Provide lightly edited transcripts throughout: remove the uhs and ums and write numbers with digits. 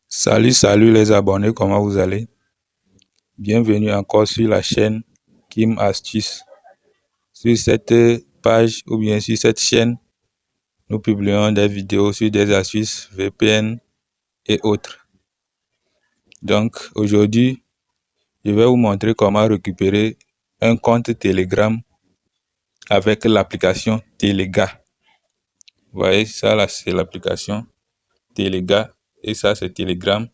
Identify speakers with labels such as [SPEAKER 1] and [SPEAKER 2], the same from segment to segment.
[SPEAKER 1] Salut les abonnés, comment vous allez? Bienvenue encore sur la chaîne Kim Astuce. Sur cette page ou bien sur cette chaîne, nous publions des vidéos sur des astuces VPN et autres. Donc aujourd'hui, je vais vous montrer comment récupérer un compte Telegram avec l'application Telega. Vous voyez, ça là, c'est l'application Telega et ça c'est Telegram.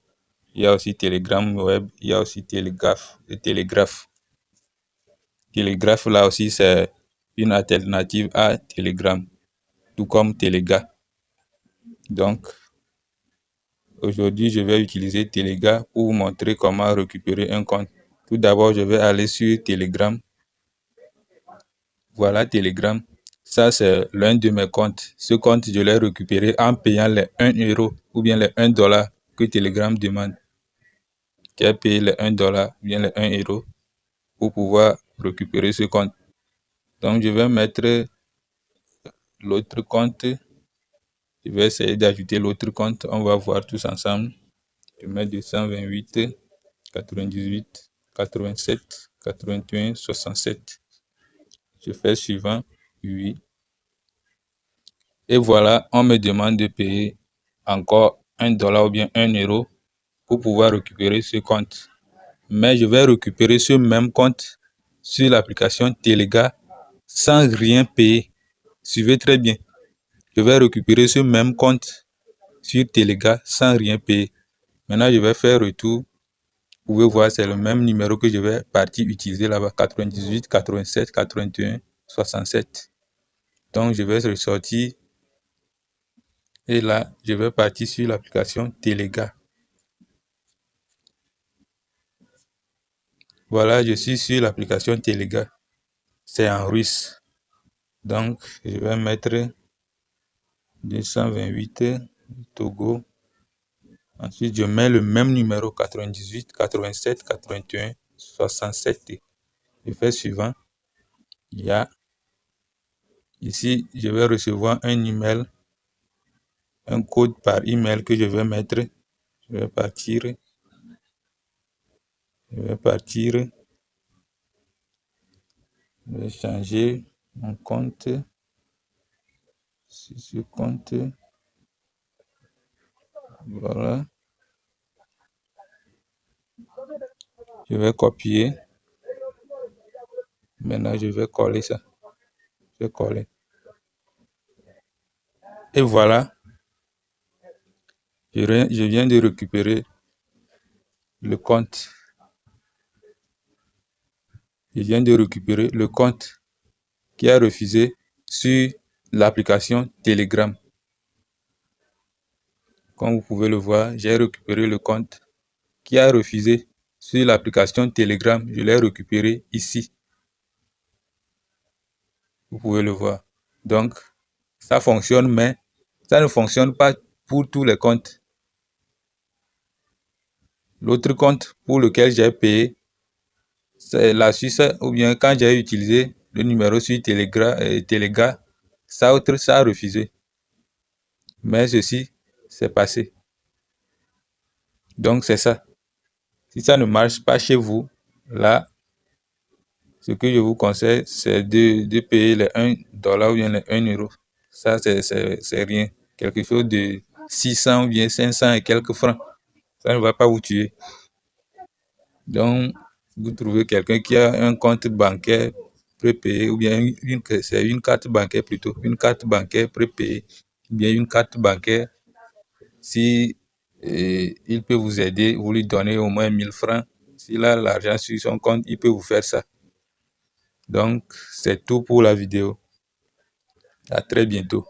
[SPEAKER 1] Il y a aussi Telegram Web, il y a aussi Telegraph et Telegraph. Telegraph là aussi c'est une alternative à Telegram, tout comme Telega. Donc aujourd'hui je vais utiliser Telega pour vous montrer comment récupérer un compte. Tout d'abord je vais aller sur Telegram. Voilà Telegram. Ça c'est l'un de mes comptes. Ce compte je l'ai récupéré en payant les 1 euro ou bien les 1 dollar que Telegram demande. J'ai payé les 1 dollar ou bien les 1 euro pour pouvoir récupérer ce compte. Donc je vais mettre l'autre compte. Je vais essayer d'ajouter l'autre compte. On va voir tous ensemble. Je mets 228 98 87 81 67. Je fais suivant. Oui. Et voilà, on me demande de payer encore 1 dollar ou bien 1 euro pour pouvoir récupérer ce compte. Mais je vais récupérer ce même compte sur l'application Telega sans rien payer. Suivez très bien. Je vais récupérer ce même compte sur Telega sans rien payer. Maintenant, je vais faire retour. Vous pouvez voir, c'est le même numéro que je vais partir utiliser là-bas. 98 87 81 67. Donc, je vais ressortir. Et là, je vais partir sur l'application Telega. Voilà, je suis sur l'application Telega. C'est en russe. Donc, je vais mettre 228 Togo. Ensuite, je mets le même numéro 98 87 81 67. Je fais suivant. Il y a ici, je vais recevoir un email, un code par email que je vais mettre. Je vais partir. Je vais changer mon compte. Sur ce compte. Voilà. Je vais copier. Maintenant, je vais coller ça. Je vais coller. Et voilà. Je viens de récupérer le compte. Je viens de récupérer le compte qui a refusé sur l'application Telegram. Comme vous pouvez le voir, j'ai récupéré le compte qui a refusé sur l'application Telegram. Je l'ai récupéré ici. Vous pouvez le voir. Donc, ça fonctionne, mais ça ne fonctionne pas pour tous les comptes. L'autre compte pour lequel j'ai payé, c'est la Suisse, ou bien quand j'ai utilisé le numéro sur Telega, ça a refusé. Mais ceci, c'est passé. Donc, c'est ça. Si ça ne marche pas chez vous, là, ce que je vous conseille, c'est de payer les 1 dollar ou bien les 1 euro. Ça, c'est rien. Quelque chose de 600 ou bien 500 et quelques francs. Ça ne va pas vous tuer. Donc, vous trouvez quelqu'un qui a un compte bancaire prépayé ou bien c'est une carte bancaire plutôt, une carte bancaire prépayée, ou bien une carte bancaire. Si il peut vous aider, vous lui donnez au moins 1000 francs. S'il a l'argent sur son compte, il peut vous faire ça. Donc, c'est tout pour la vidéo. À très bientôt.